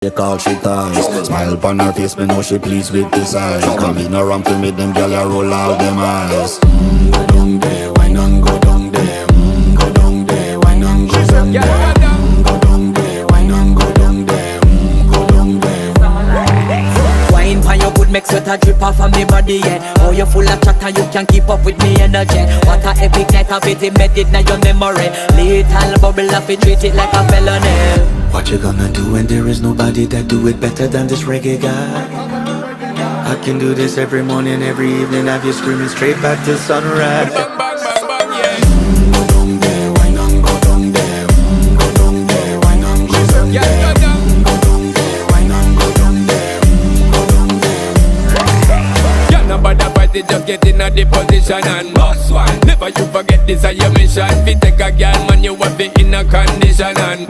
They call she ties. Smile upon her face, me know she pleased with this eyes. Come in around to me, them gyal a roll out them eyes. Go down there, why not go down there? Go down there, why not go down there? Go down there, why not go down there? Go down there. Wine pan your good, make sweat a drip off of me body, yeah. Oh, you full of chatter, you can't keep up with me energy. What a epic night of it, embedded in your memory. Little bubble of it, treat it like a felony. What you gonna do when there is nobody that do it better than this reggae guy? I can do this every morning, every evening, have you screaming straight back to sunrise. Bang, bang, bang, bang, yeah. Go down there, why not go down there? Go down there, why not go down there? Yeah, go down. Go down there, why not go down there? Go down there. Yeah, nobody fight it, just get in a the position and boss one. Never you forget this is your mission. Fi take a girl, man, you have it in a condition and